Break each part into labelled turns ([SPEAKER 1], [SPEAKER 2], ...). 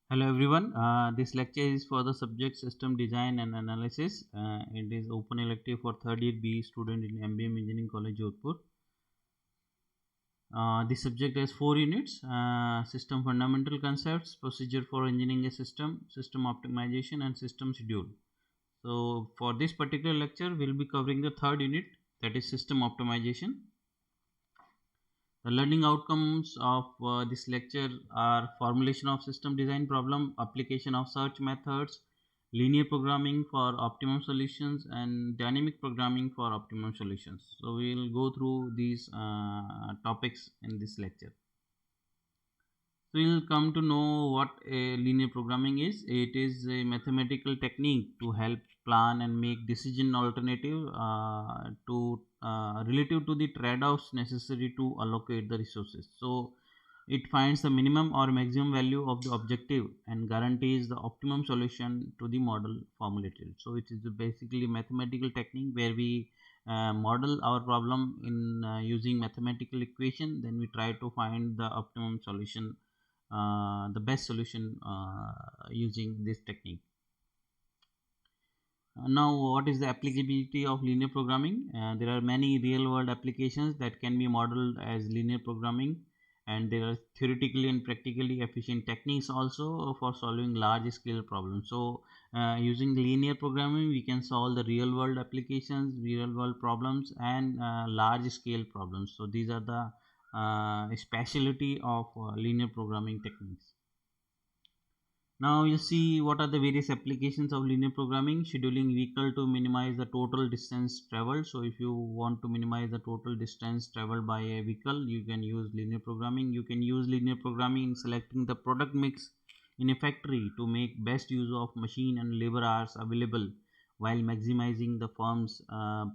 [SPEAKER 1] Hello everyone. This lecture is for the subject System Design and Analysis. It is open elective for third year BE student in MBM Engineering College, Jodhpur. This subject has 4 units: System Fundamental Concepts, Procedure for Engineering a System, System Optimization, and System Schedule. So for this particular lecture, we'll be covering the third unit, that is System Optimization. The learning outcomes of this lecture are formulation of system design problem, application of search methods, linear programming for optimum solutions, and dynamic programming for optimum solutions. So we will go through these topics in this lecture. So we'll come to know what a linear programming is. It is a mathematical technique to help plan and make decision alternative to relative to the trade-offs necessary to allocate the resources. So it finds the minimum or maximum value of the objective and guarantees the optimum solution to the model formulated. So it is basically a mathematical technique where we model our problem in using mathematical equation, then we try to find the optimum solution, the best solution using this technique. Now, what is the applicability of linear programming? There are many real world applications that can be modeled as linear programming, and there are theoretically and practically efficient techniques also for solving large scale problems. So using linear programming, we can solve the real world applications, real world problems, and large scale problems. So these are the specialty of linear programming techniques. Now you see what are the various applications of linear programming. Scheduling vehicle to minimize the total distance traveled. So if you want to minimize the total distance traveled by a vehicle, you can use linear programming. You can use linear programming in selecting the product mix in a factory to make best use of machine and labor hours available while maximizing the firm's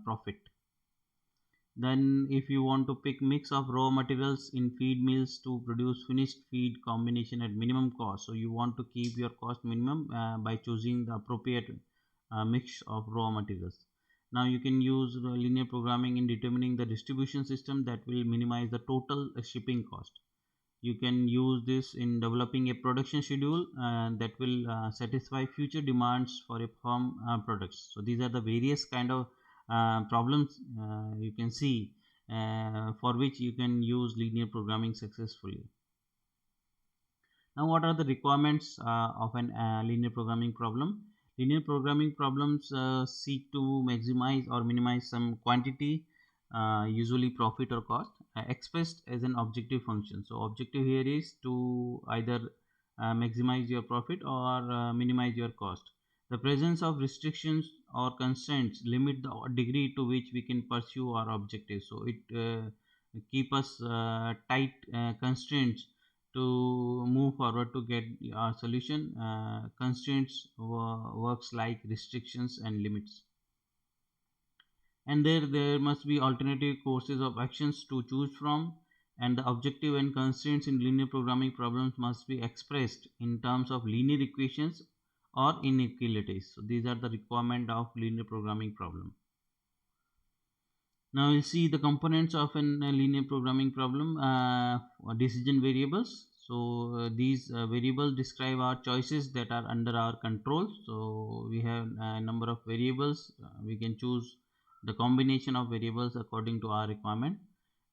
[SPEAKER 1] profit. Then if you want to pick mix of raw materials in feed mills to produce finished feed combination at minimum cost, so you want to keep your cost minimum by choosing the appropriate mix of raw materials. Now you can use the linear programming in determining the distribution system that will minimize the total shipping cost. You can use this in developing a production schedule that will satisfy future demands for a firm products. So these are the various kind of problems you can see for which you can use linear programming successfully. Now what are the requirements of an linear programming problem? Linear programming problems seek to maximize or minimize some quantity, usually profit or cost, expressed as an objective function. So objective here is to either maximize your profit or minimize your cost. The presence of restrictions or constraints limit the degree to which we can pursue our objectives. So it keep us tight constraints to move forward to get our solution. Constraints works like restrictions and limits. And there must be alternative courses of actions to choose from, and the objective and constraints in linear programming problems must be expressed in terms of linear equations or inequalities. So these are the requirement of linear programming problem. Now we'll see the components of a linear programming problem. Decision variables. So these variables describe our choices that are under our control. So we have a number of variables. We can choose the combination of variables according to our requirement.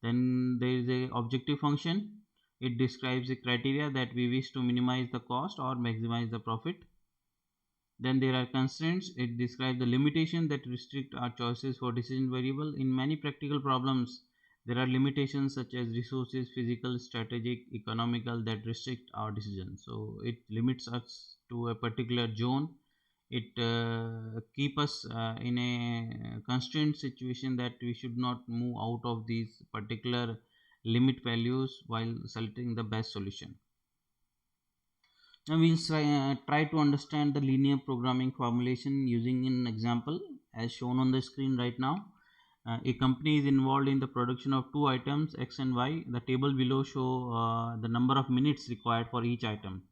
[SPEAKER 1] Then there is a objective function. It describes the criteria that we wish to minimize the cost or maximize the profit. Then there are constraints. It describes the limitation that restrict our choices for decision variable. In many practical problems, there are limitations such as resources, physical, strategic, economical that restrict our decision. So it limits us to a particular zone. It keep us in a constrained situation that we should not move out of these particular limit values while selecting the best solution. Now we'll try to understand the linear programming formulation using an example as shown on the screen right now. A company is involved in the production of two items X and Y. The table below show the number of minutes required for each item.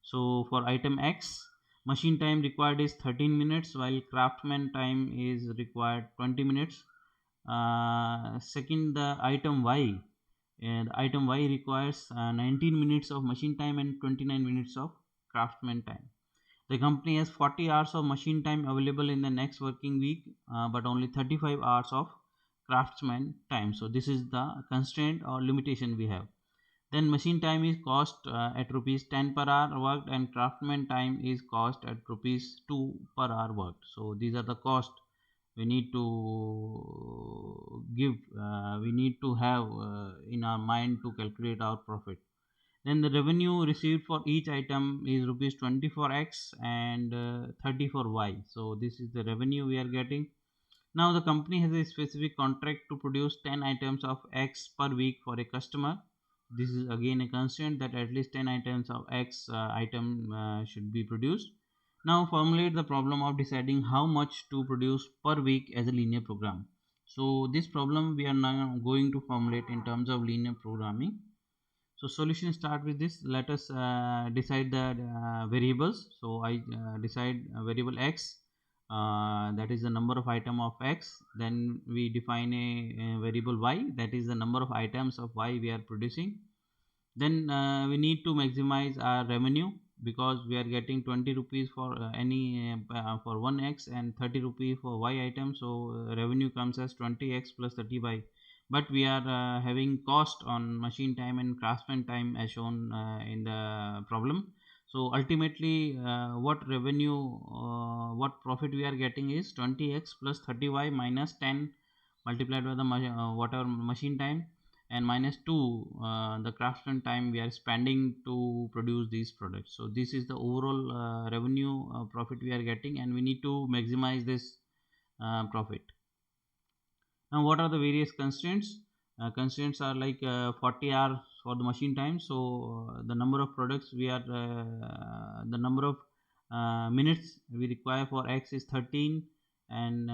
[SPEAKER 1] So for item X, machine time required is 13 minutes while craftsman time is required 20 minutes. Second, the item Y, and item Y requires 19 minutes of machine time and 29 minutes of craftsman time. The company has 40 hours of machine time available in the next working week, but only 35 hours of craftsman time. So this is the constraint or limitation we have. Then machine time is cost at rupees 10 per hour worked, and craftsman time is cost at rupees 2 per hour worked. So these are the cost we need to give, we need to have in our mind to calculate our profit. Then the revenue received for each item is rupees 20 for X and 30 for Y. So this is the revenue we are getting. Now the company has a specific contract to produce 10 items of X per week for a customer. This is again a constraint that at least 10 items of X item should be produced. Now formulate the problem of deciding how much to produce per week as a linear program. So this problem we are now going to formulate in terms of linear programming. So solution start with this. Let us decide the variables. So I decide variable X, that is the number of item of X. Then we define a variable Y, that is the number of items of Y we are producing. Then we need to maximize our revenue, because we are getting 20 rupees for any for 1X and 30 rupees for Y item. So revenue comes as 20X plus 30Y, but we are having cost on machine time and craftsman time as shown in the problem. So ultimately what revenue, what profit we are getting is 20X plus 30Y minus 10 multiplied by the whatever machine time, and minus 2 the craftsman time we are spending to produce these products. So this is the overall revenue profit we are getting, and we need to maximize this profit. Now what are the various constraints? Constraints are like 40 hours for the machine time. So the number of products we are the number of minutes we require for X is 13, and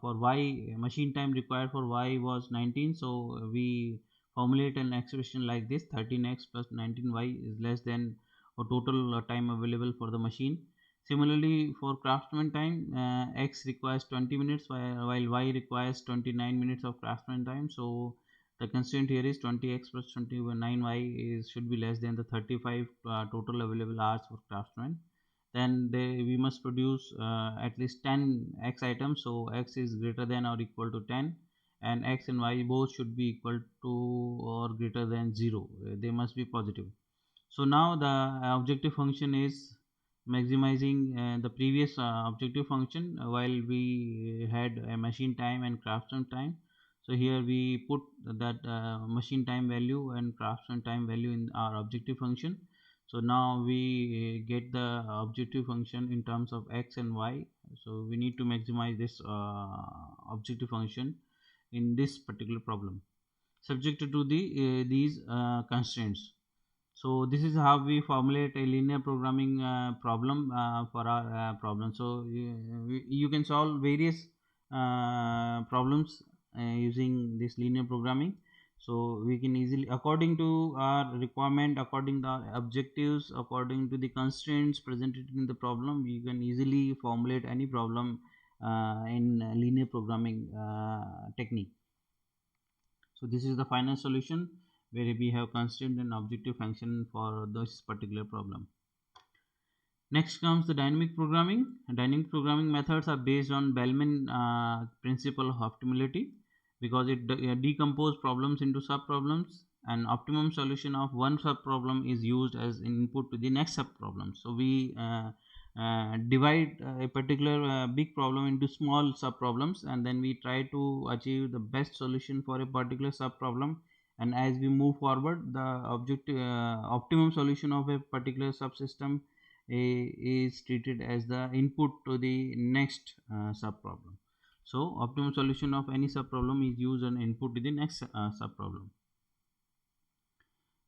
[SPEAKER 1] for Y machine time required for Y was 19. So we formulate an expression like this: 13X plus 19Y is less than or total time available for the machine. Similarly, for craftsman time, X requires 20 minutes while Y requires 29 minutes of craftsman time. So the constraint here is 20X plus 29Y should be less than the 35 total available hours for craftsman. Then we must produce at least 10 X items. So X is greater than or equal to 10, and X and Y both should be equal to or greater than 0. They must be positive. So now the objective function is maximizing the previous objective function while we had a machine time and craftsman time. So here we put that machine time value and craftsman time value in our objective function. So now we get the objective function in terms of X and Y. So we need to maximize this objective function in this particular problem subject to the these constraints. So this is how we formulate a linear programming problem for our problem. So you can solve various problems using this linear programming. So we can easily, according to our requirement, according to our objectives, according to the constraints presented in the problem, we can easily formulate any problem in linear programming technique. So this is the final solution where we have constraint and objective function for this particular problem. Next comes the dynamic programming. Dynamic programming methods are based on Bellman principle of optimality, because it decomposes problems into sub-problems, and optimum solution of one sub-problem is used as input to the next sub-problem. So we divide a particular big problem into small sub-problems, and then we try to achieve the best solution for a particular sub-problem. And as we move forward, the optimum solution of a particular subsystem is treated as the input to the next sub-problem. So optimum solution of any sub-problem is used as an input to the next sub-problem.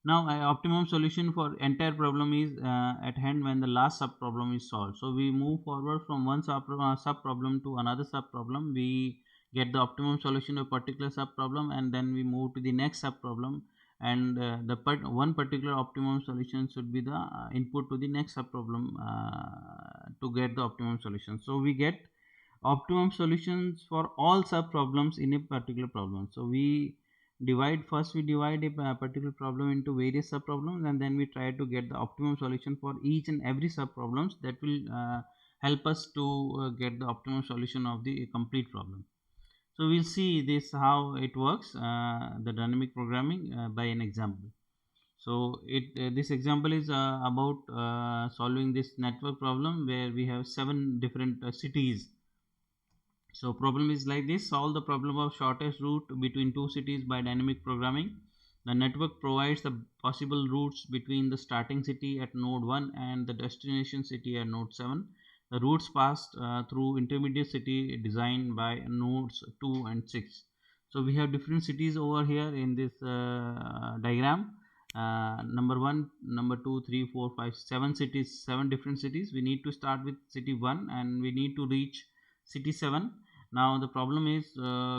[SPEAKER 1] Now optimum solution for entire problem is at hand when the last sub-problem is solved. So we move forward from one sub-problem to another sub-problem. We get the optimum solution of a particular sub-problem, and then we move to the next sub-problem, and one particular optimum solution should be the input to the next sub-problem to get the optimum solution. So we get optimum solutions for all sub-problems in a particular problem. So we we divide a particular problem into various sub problems, and then we try to get the optimum solution for each and every sub problems. That will help us to get the optimum solution of the complete problem. So we'll see this how it works, the dynamic programming, by an example. So this example is about solving this network problem where we have 7 different cities. So problem is like this: solve the problem of shortest route between two cities by dynamic programming. The network provides the possible routes between the starting city at node 1 and the destination city at node 7. The routes passed through intermediate city designed by nodes 2 and 6. So we have different cities over here in this diagram. Number 1, number 2, 3, 4, 5, 7 cities, 7 different cities. We need to start with city 1 and we need to reach city 7. Now the problem is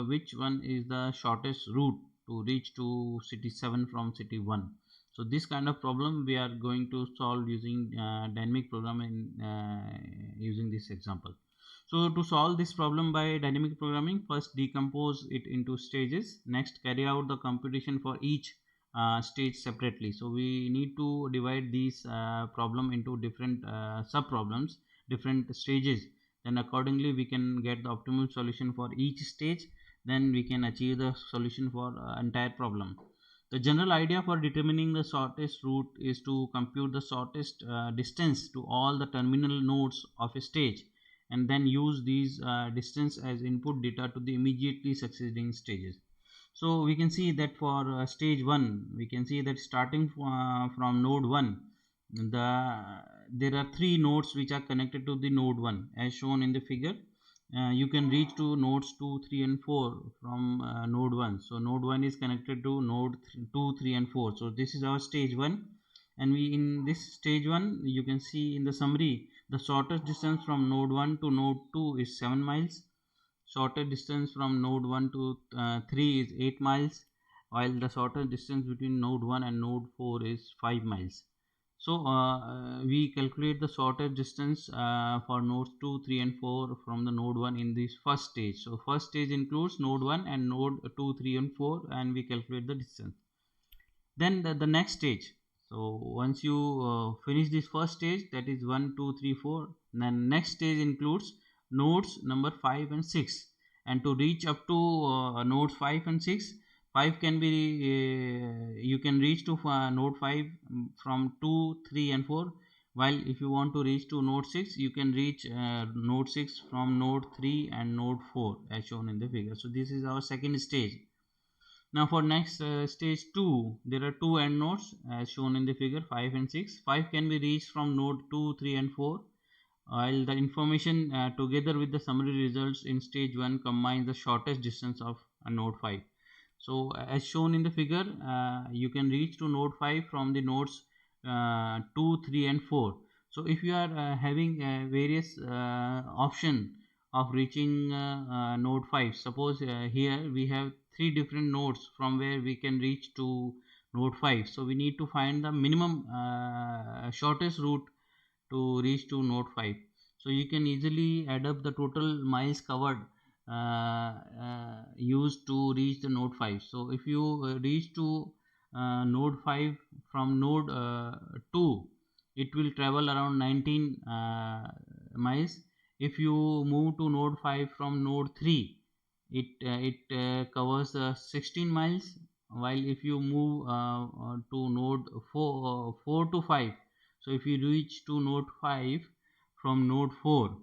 [SPEAKER 1] which one is the shortest route to reach to city 7 from city 1. So this kind of problem we are going to solve using dynamic programming, using this example. So to solve this problem by dynamic programming, first decompose it into stages. Next carry out the computation for each stage separately. So we need to divide these problem into different sub problems, different stages. Then accordingly we can get the optimal solution for each stage. Then we can achieve the solution for entire problem. The general idea for determining the shortest route is to compute the shortest distance to all the terminal nodes of a stage, and then use these distance as input data to the immediately succeeding stages. So we can see that for stage 1, we can see that starting from node 1, there are 3 nodes which are connected to the node 1 as shown in the figure. You can reach to nodes 2, 3 and 4 from node 1. So node 1 is connected to node 2, 3 and 4. So this is our stage 1, and we in this stage 1 you can see in the summary the shortest distance from node 1 to node 2 is 7 miles. Shortest distance from node 1 to 3 is 8 miles, while the shortest distance between node 1 and node 4 is 5 miles. So we calculate the shortest distance for nodes 2, 3 and 4 from the node 1 in this first stage. So first stage includes node 1 and node 2, 3 and 4, and we calculate the distance. Then the next stage. So once you finish this first stage, that is 1, 2, 3, 4, then next stage includes nodes number 5 and 6. And to reach up to nodes 5 and 6, 5 can be you can reach to node 5 from 2, 3 and 4, while if you want to reach to node 6, you can reach node 6 from node 3 and node 4 as shown in the figure. So this is our second stage. Now for next stage 2, there are 2 end nodes as shown in the figure 5 and 6. 5 can be reached from node 2, 3 and 4, while the information together with the summary results in stage 1 combines the shortest distance of node 5. So as shown in the figure, you can reach to node 5 from the nodes 2, 3 and 4. So if you are having various option of reaching node 5, suppose here we have 3 different nodes from where we can reach to node 5. So we need to find the minimum shortest route to reach to node 5. So you can easily add up the total miles covered used to reach the node 5. So if you reach to node 5 from node 2, it will travel around 19 miles. If you move to node 5 from node 3, it covers 16 miles, while if you move to node 4 to 5, so if you reach to node 5 from node 4,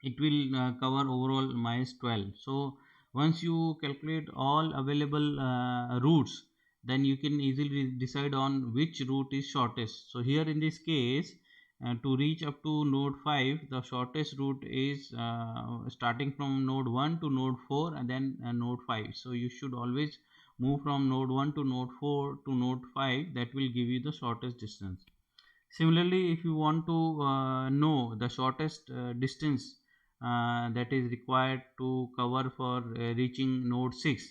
[SPEAKER 1] it will cover overall minus 12. So once you calculate all available routes, then you can easily decide on which route is shortest. So here in this case, to reach up to node 5, the shortest route is starting from node 1 to node 4 and then node 5. So you should always move from node 1 to node 4 to node 5. That will give you the shortest distance. Similarly, if you want to know the shortest distance that is required to cover for reaching node 6,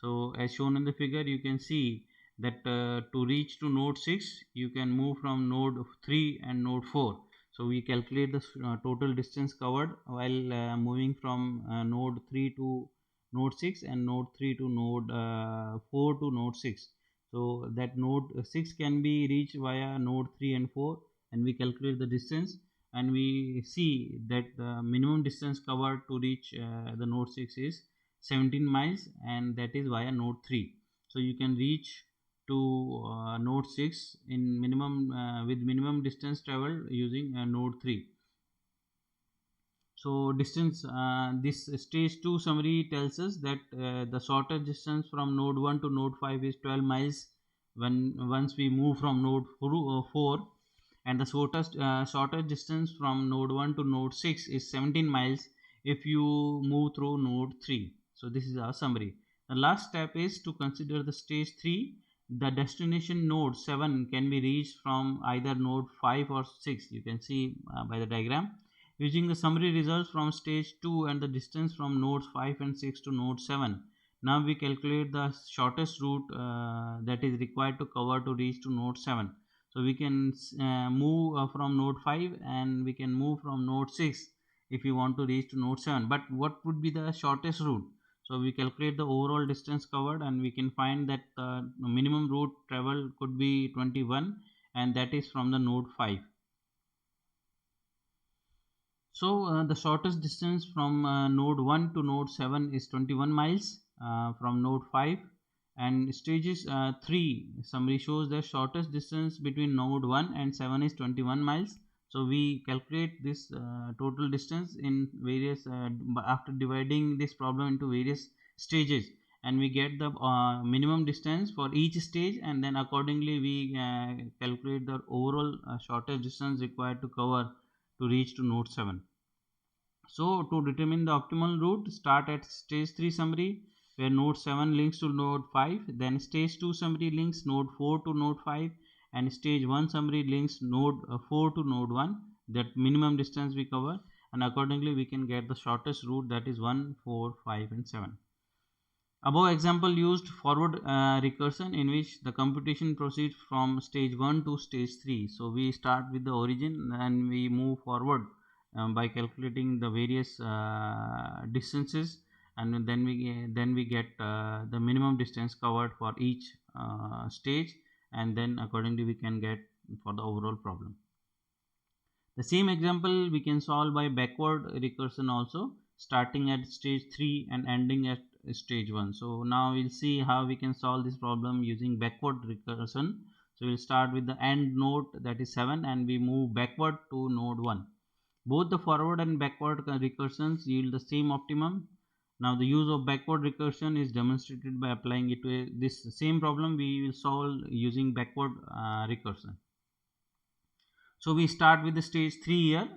[SPEAKER 1] so as shown in the figure, you can see that to reach to node 6, you can move from node 3 and node 4. So we calculate the total distance covered while moving from node 3 to node 6 and node 3 to node 4 to node 6. So that node 6 can be reached via node 3 and 4, and we calculate the distance, and we see that the minimum distance covered to reach the node 6 is 17 miles, and that is via node 3. So you can reach to node 6 in minimum with minimum distance traveled using node 3. So distance, this stage 2 summary tells us that the shortest distance from node 1 to node 5 is 12 miles when once we move from node 4, and the shortest distance from node 1 to node 6 is 17 miles if you move through node 3. So this is our summary. The last step is to consider the stage 3. The destination node 7 can be reached from either node 5 or 6. You can see by the diagram. Using the summary results from stage 2 and the distance from nodes 5 and 6 to node 7, now we calculate the shortest route that is required to cover to reach to node 7. So we can move from node 5, and we can move from node 6 if you want to reach to node 7. But what would be the shortest route? So we calculate the overall distance covered, and we can find that minimum route traveled could be 21, and that is from the node 5. So the shortest distance from node 1 to node 7 is 21 miles from node 5, and stages 3 summary shows the shortest distance between node 1 and 7 is 21 miles. So we calculate this total distance in various after dividing this problem into various stages, and we get the minimum distance for each stage, and then accordingly we calculate the overall shortest distance required to cover to reach to node 7. So to determine the optimal route, start at stage 3 summary where node 7 links to node 5, then stage 2 summary links node 4 to node 5, and stage 1 summary links node 4 to node 1, that minimum distance we cover, and accordingly we can get the shortest route, that is 1, 4, 5 and 7. Above example used forward recursion, in which the computation proceeds from stage 1 to stage 3. So we start with the origin and we move forward by calculating the various distances, and then we get the minimum distance covered for each stage, and then accordingly we can get for the overall problem. The same example we can solve by backward recursion also, starting at stage 3 and ending at stage 1. So now we'll see how we can solve this problem using backward recursion. So we'll start with the end node, that is 7, and we move backward to node 1. Both the forward and backward recursions yield the same optimum. Now the use of backward recursion is demonstrated by applying it to this same problem we will solve using backward recursion. So we start with the stage 3 here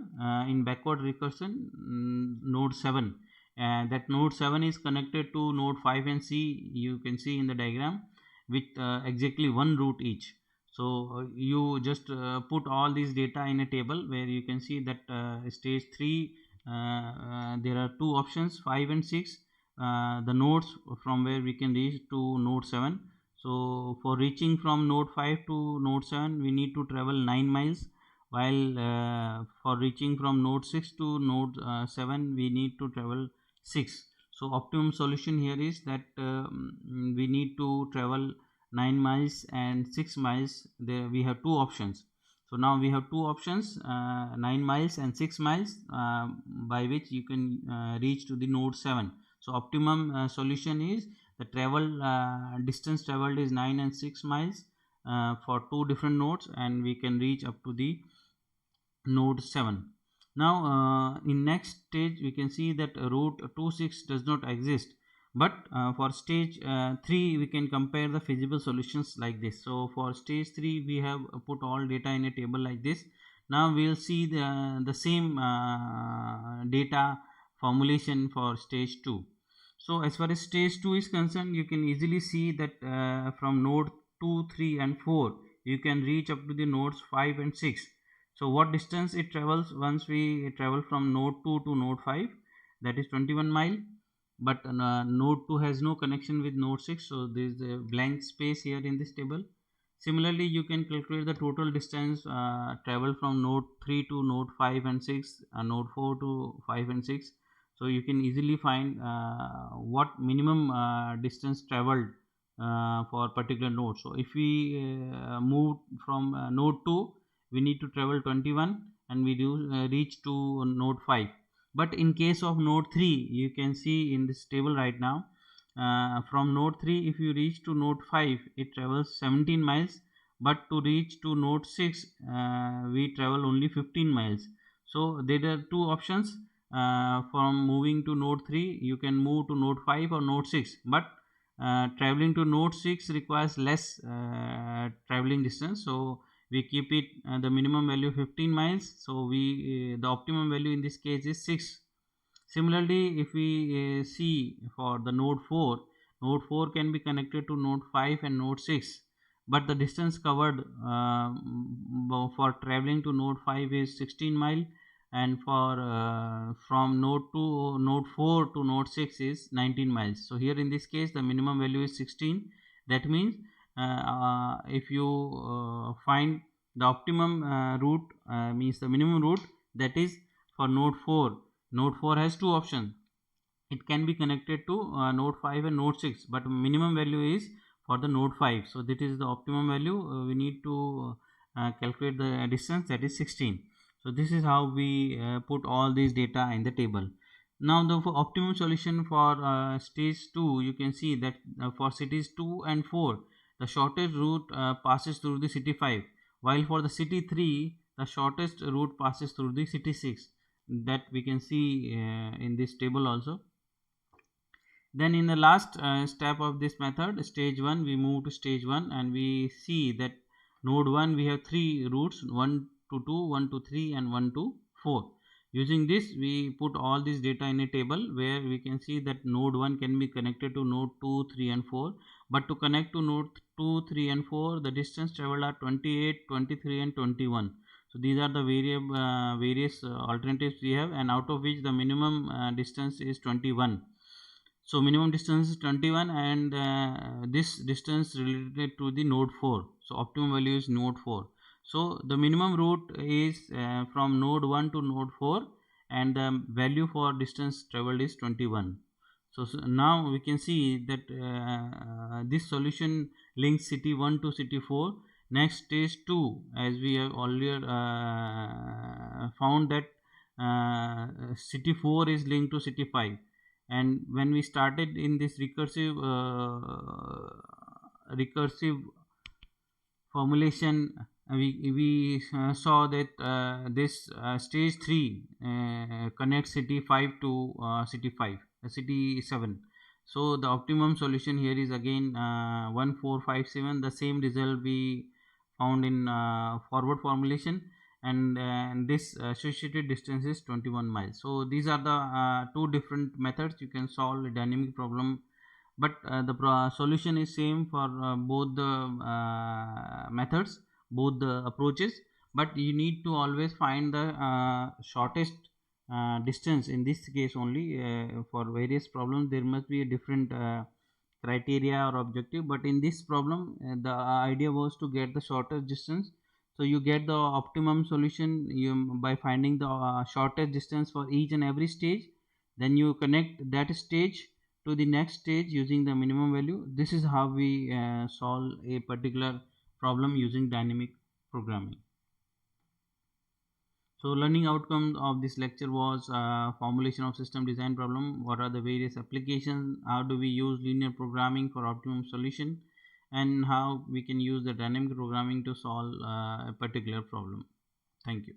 [SPEAKER 1] in backward recursion, node 7, and that node 7 is connected to node 5 and C, you can see in the diagram, with exactly one route each. So you just put all these data in a table where you can see that stage 3 there are two options, 5 and 6, the nodes from where we can reach to node 7. So for reaching from node 5 to node 7 we need to travel 9 miles, while for reaching from node 6 to node 7 we need to travel 6. So optimum solution here is that we need to travel 9 miles and 6 miles. There we have two options. So now we have two options, 9 miles and 6 miles, by which you can reach to the node 7. So optimum solution is the travel distance traveled is 9 and 6 miles for two different nodes, and we can reach up to the node 7. Now in next stage we can see that route 26 does not exist, but for stage 3 we can compare the feasible solutions like this. So for stage 3 we have put all data in a table like this. Now we will see the same data formulation for stage 2. So as far as stage 2 is concerned, you can easily see that from node 2, 3 and 4 you can reach up to the nodes 5 and 6. So what distance it travels once we travel from node 2 to node 5, that is 21 mile, but node 2 has no connection with node 6, so there is a blank space here in this table. Similarly, you can calculate the total distance traveled from node 3 to node 5 and 6, node 4 to 5 and 6. So you can easily find what minimum distance traveled for particular node. So if we move from node 2, we need to travel 21 and we do reach to node 5. But in case of node 3, you can see in this table right now, from node 3 if you reach to node 5, it travels 17 miles, but to reach to node 6 we travel only 15 miles. So there are two options. From moving to node 3, you can move to node 5 or node 6, but traveling to node 6 requires less traveling distance, so we keep it the minimum value 15 miles. So we the optimum value in this case is 6. Similarly, if we see for the node 4, node 4 can be connected to node 5 and node 6, but the distance covered for traveling to node 5 is 16 mile, and for from node 2 node 4 to node 6 is 19 miles. So here in this case the minimum value is 16. That means if you find the optimum route, means the minimum route, that is for node 4. Node 4 has two options. It can be connected to node 5 and node 6, but minimum value is for the node 5. So that is the optimum value. We need to calculate the distance, that is 16. So this is how we put all these data in the table. Now the optimum solution for stage 2, you can see that for cities 2 and 4, the shortest route passes through the city 5, while for the city 3, the shortest route passes through the city 6. That we can see in this table also. Then in the last step of this method, stage 1, we move to stage 1 and we see that node 1 we have 3 routes, 1 to 2, 1 to 3 and 1 to 4. Using this, we put all this data in a table where we can see that node 1 can be connected to node 2, 3 and 4. But to connect to node 2, 3 and 4, the distance traveled are 28, 23 and 21. So these are the various alternatives we have, and out of which the minimum distance is 21. So minimum distance is 21, and this distance related to the node 4. So optimum value is node 4. So the minimum route is from node 1 to node 4, and the value for distance traveled is 21. So now we can see that this solution links city 1 to city 4. Next stage 2, as we have earlier found that city 4 is linked to city 5, and when we started in this recursive formulation, we saw that this stage 3 connects city 5 to city 7. So the optimum solution here is again 1457. The same result we found in forward formulation, and this associated distance is 21 miles. So these are the two different methods you can solve a dynamic problem, but the solution is same for both the methods, both the approaches, but you need to always find the shortest distance. In this case only, for various problems there must be a different criteria or objective, but in this problem the idea was to get the shortest distance. So you get the optimum solution by finding the shortest distance for each and every stage. Then you connect that stage to the next stage using the minimum value. This is how we solve a particular problem using dynamic programming. So learning outcome of this lecture was formulation of system design problem, what are the various applications, how do we use linear programming for optimum solution, and how we can use the dynamic programming to solve a particular problem. Thank you.